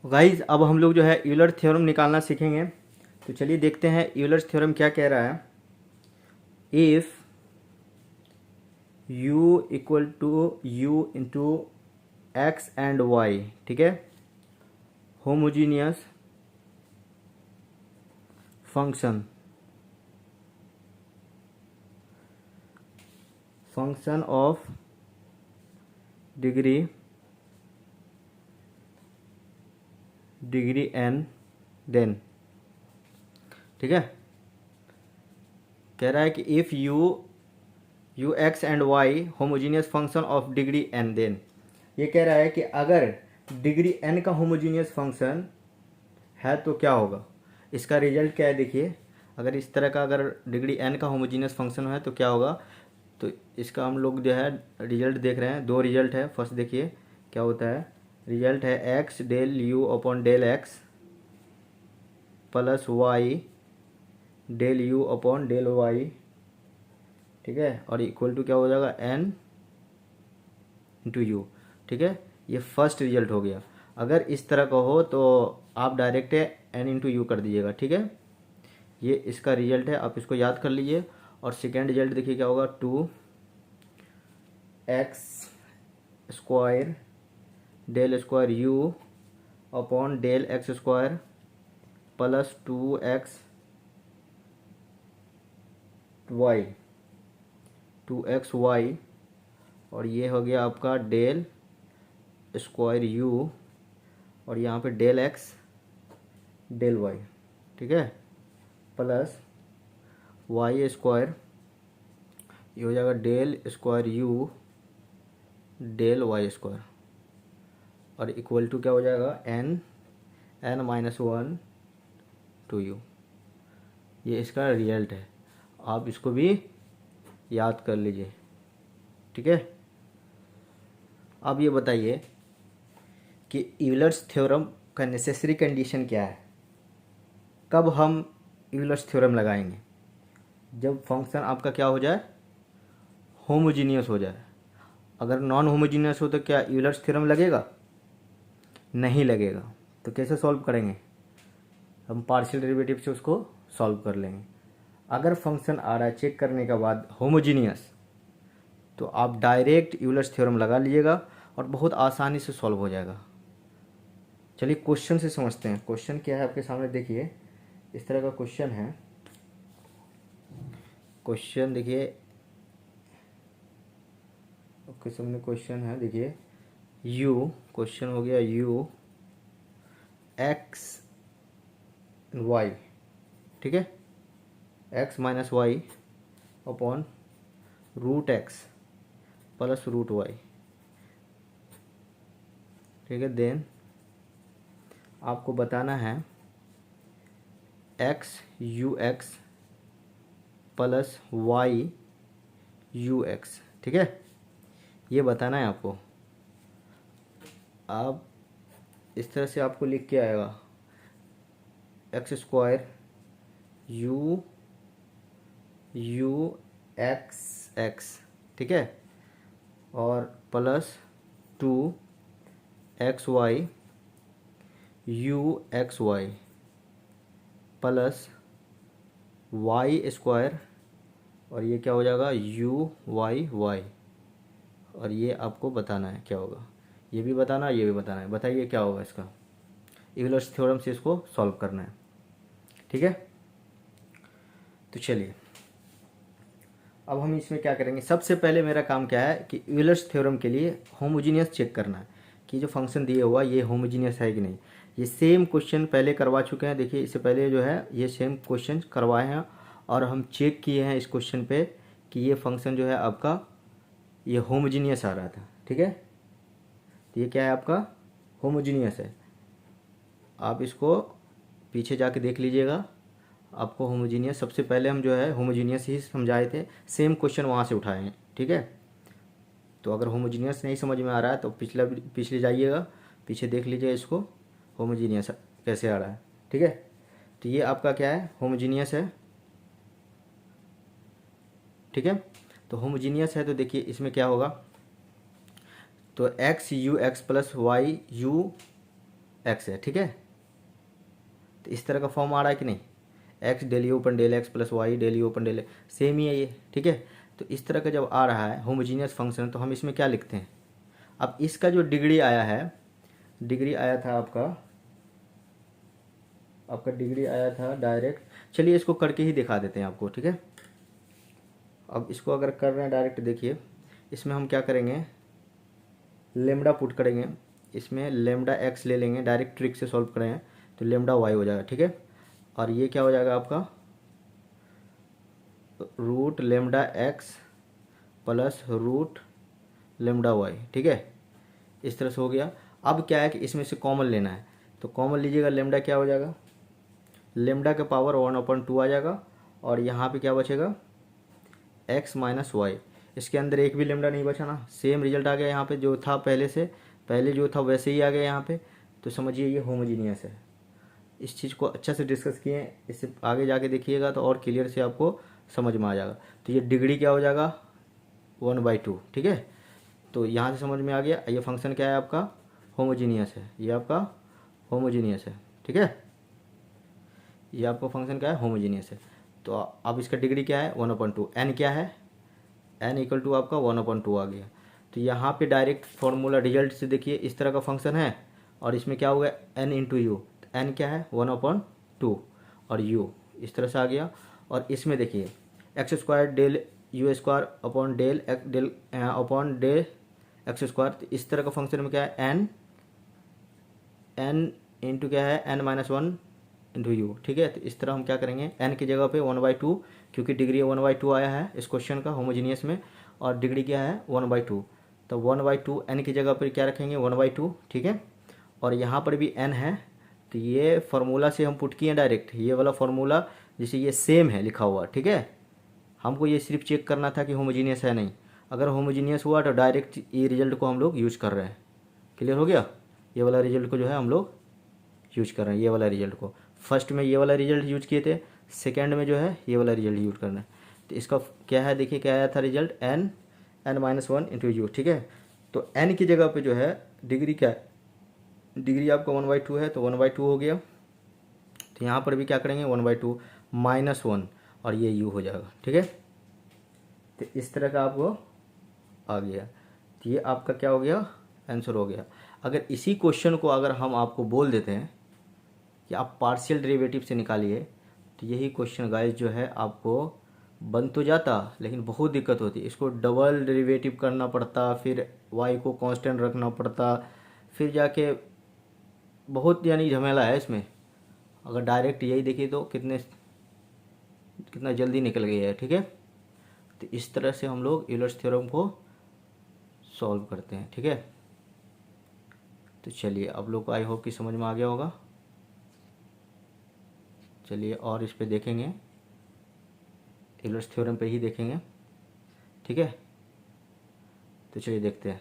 Guys अब हम लोग जो है यूलर थ्योरम निकालना सीखेंगे। तो चलिए देखते हैं यूलर थ्योरम क्या कह रहा है। If u equal to u into x and y, ठीक है, homogeneous function function of degree n, then, ठीक है, कह रहा है कि if u x and y homogeneous function of degree n, then ये कह रहा है कि अगर डिग्री n का होमोजीनियस फंक्शन है तो क्या होगा, इसका रिजल्ट क्या है। देखिए अगर इस तरह का अगर डिग्री n का होमोजीनियस फंक्शन है तो क्या होगा। तो इसका हम लोग जो है रिजल्ट देख रहे हैं, दो रिजल्ट है। फर्स्ट देखिए क्या होता है, रिजल्ट है x del u upon del x plus Y del u upon del y, ठीक है, और इक्वल टू क्या हो जाएगा एन इंटू यू, ठीक है। ये फर्स्ट रिजल्ट हो गया। अगर इस तरह का हो तो आप डायरेक्ट एन इंटू यू कर दीजिएगा, ठीक है। ये इसका रिजल्ट है, आप इसको याद कर लीजिए। और सेकेंड रिजल्ट देखिए क्या होगा, 2x square del square u upon del x square plus 2xy, 2xy, और ये हो गया आपका डेल स्क्वायर यू और यहाँ पे डेल एक्स डेल वाई, ठीक है, प्लस वाई स्क्वायर, ये हो जाएगा del square u del y square, और इक्वल टू क्या हो जाएगा n minus one to u. ये इसका रिजल्ट है, आप इसको भी याद कर लीजिए, ठीक है। अब ये बताइए कि यूलर्स थ्योरम का नेसेसरी कंडीशन क्या है। कब हम यूलर्स थ्योरम लगाएंगे, जब फंक्शन आपका क्या हो जाए, होमोजीनियस हो जाए। अगर नॉन होमोजीनियस हो तो क्या यूलर्स थ्योरम लगेगा, नहीं लगेगा। तो कैसे सॉल्व करेंगे, हम पार्शियल डेरिवेटिव से उसको सॉल्व कर लेंगे। अगर फंक्शन आ रहा है चेक करने के बाद होमोजीनियस, तो आप डायरेक्ट यूलर्स थ्योरम लगा लीजिएगा और बहुत आसानी से सॉल्व हो जाएगा। चलिए क्वेश्चन से समझते हैं। क्वेश्चन क्या है आपके सामने, देखिए इस तरह का क्वेश्चन है। क्वेश्चन देखिए आपके सामने क्वेश्चन है, देखिए u, क्वेश्चन हो गया u एक्स वाई, ठीक है, x minus y upon root x plus root y, ठीक है। देन आपको बताना है x u x plus y u x, ठीक है, ये बताना है आपको। आप इस तरह से आपको लिख के आएगा x square u x x, ठीक है, और plus 2xy u x y plus y square, और ये क्या हो जाएगा यू वाई वाई, और ये आपको बताना है क्या होगा। ये भी बताना है, ये भी बताना है। बताइए क्या होगा इसका, यूलर्स थ्योरम से इसको सॉल्व करना है, ठीक है। तो चलिए अब हम इसमें क्या करेंगे। सबसे पहले मेरा काम क्या है कि यूलर्स थ्योरम के लिए होमोजीनियस चेक करना है कि जो फंक्शन दिए हुआ ये होमोजीनियस है कि नहीं। ये सेम क्वेश्चन पहले करवा चुके हैं, देखिए इससे पहले जो है ये सेम क्वेश्चन करवाए हैं और हम चेक किए हैं इस क्वेश्चन पे कि ये फंक्शन जो है आपका ये होमोजीनियस आ रहा था, ठीक है। तो ये क्या है आपका होमोजीनियस है। आप इसको पीछे जाके देख लीजिएगा, आपको होमोजीनियस सबसे पहले हम जो है होमोजीनियस ही समझाए थे, सेम क्वेश्चन वहाँ से उठाए हैं, ठीक है। तो अगर होमोजीनियस नहीं समझ में आ रहा है तो पिछले जाइएगा, पीछे देख लीजिए इसको होमोजीनियस कैसे आ रहा है, ठीक है। तो ये आपका क्या है होमोजीनियस है, ठीक है। तो होमोजीनियस है तो देखिए इसमें क्या होगा, तो x u x plus y u x है, ठीक है। तो इस तरह का फॉर्म आ रहा है कि नहीं, X del U upon del x plus Y del U upon del, same ही है ये, ठीक है। तो इस तरह का जब आ रहा है होमोजीनियस फंक्शन, तो हम इसमें क्या लिखते हैं। अब इसका जो डिग्री आया है, डिग्री आया था आपका डिग्री आया था डायरेक्ट, चलिए इसको करके ही दिखा देते हैं आपको, ठीक है। अब इसको अगर कर रहे हैं डायरेक्ट, देखिए इसमें हम क्या करेंगे, लेमडा पुट करेंगे, इसमें लेमडा एक्स ले लेंगे, डायरेक्ट ट्रिक से सॉल्व करें तो लेमडा वाई हो जाएगा, ठीक है। और ये क्या हो जाएगा आपका root lambda x plus root lambda y, ठीक है। इस तरह से हो गया। अब क्या है कि इसमें से कॉमन लेना है, तो कॉमन लीजिएगा, लेमडा क्या हो जाएगा, लेमडा के पावर 1/2 आ जाएगा, और यहाँ पे क्या बचेगा एक्स माइनस वाई। इसके अंदर एक भी लेमडा नहीं बचा ना, सेम रिजल्ट आ गया यहाँ पे, जो था पहले से, पहले जो था वैसे ही आ गया यहाँ पे। तो समझिए ये होमोजीनियस है। इस चीज़ को अच्छा से डिस्कस किए, इससे आगे जाके देखिएगा तो और क्लियर से आपको समझ में आ जाएगा। तो ये डिग्री क्या हो जाएगा 1/2, ठीक है। तो यहाँ से समझ में आ गया ये फंक्शन क्या है आपका, होमोजीनियस है, ये आपका होमोजीनियस है, ठीक है। ये आपका फंक्शन क्या है, होमोजीनियस है। तो अब इसका डिग्री क्या है 1/2, एन क्या है, एन इक्वल टू आपका 1/2 आ गया। तो यहाँ पे डायरेक्ट फॉर्मूला रिजल्ट से देखिए इस तरह का फंक्शन है, और इसमें क्या हो गया एन इंटू यू, एन क्या है 1/2 और यू इस तरह से आ गया। और इसमें देखिए x square del u square upon del del upon del x square. तो इस तरह का फंक्शन में क्या है एन, एन इंटू क्या है एन माइनस 1 इंटू यू, ठीक है। तो इस तरह हम क्या करेंगे, एन की जगह पे 1/2, क्योंकि डिग्री 1/2 आया है इस क्वेश्चन का होमोजीनियस में, और डिग्री क्या है 1/2, तो 1/2 एन की जगह पर क्या रखेंगे 1/2, ठीक है। और यहाँ पर भी एन है, तो ये फार्मूला से हम पुट किए डायरेक्ट, ये वाला फार्मूला जैसे ये सेम है लिखा हुआ, ठीक है। हमको ये सिर्फ चेक करना था कि होमोजीनियस है नहीं, अगर होमोजीनियस हुआ तो डायरेक्ट ये रिजल्ट को हम लोग यूज कर रहे हैं। क्लियर हो गया, ये वाला रिजल्ट को जो है हम लोग यूज कर रहे हैं, ये वाला रिजल्ट को। फर्स्ट में ये वाला रिजल्ट यूज किए थे, सेकेंड में जो है ये वाला रिजल्ट यूज करना है। तो इसका क्या है, देखिए क्या आया था result n, n minus 1 into u, ठीक है। तो एन की जगह पे जो है डिग्री क्या है, डिग्री आपका 1/2 है, तो 1/2 हो गया। तो यहाँ पर भी क्या करेंगे 1/2 माइनस 1, और ये यू हो जाएगा, ठीक है। तो इस तरह का आपको आ गया, तो ये आपका क्या हो गया आंसर हो गया। अगर इसी क्वेश्चन को अगर हम आपको बोल देते हैं कि आप पार्शियल डेरिवेटिव से निकालिए, तो यही क्वेश्चन गाइस जो है आपको बन तो जाता, लेकिन बहुत दिक्कत होती, इसको डबल डेरिवेटिव करना पड़ता, फिर वाई को कांस्टेंट रखना पड़ता, फिर जाके बहुत यानी झमेला है इसमें। अगर डायरेक्ट यही देखिए तो कितना जल्दी निकल गया है, ठीक है। तो इस तरह से हम लोग यूलर्स थ्योरम को सॉल्व करते हैं, ठीक है। तो चलिए आप लोग को आई होप कि समझ में आ गया होगा। चलिए और इस पे देखेंगे, यूलर्स थ्योरम पे ही देखेंगे, ठीक है। तो चलिए देखते हैं।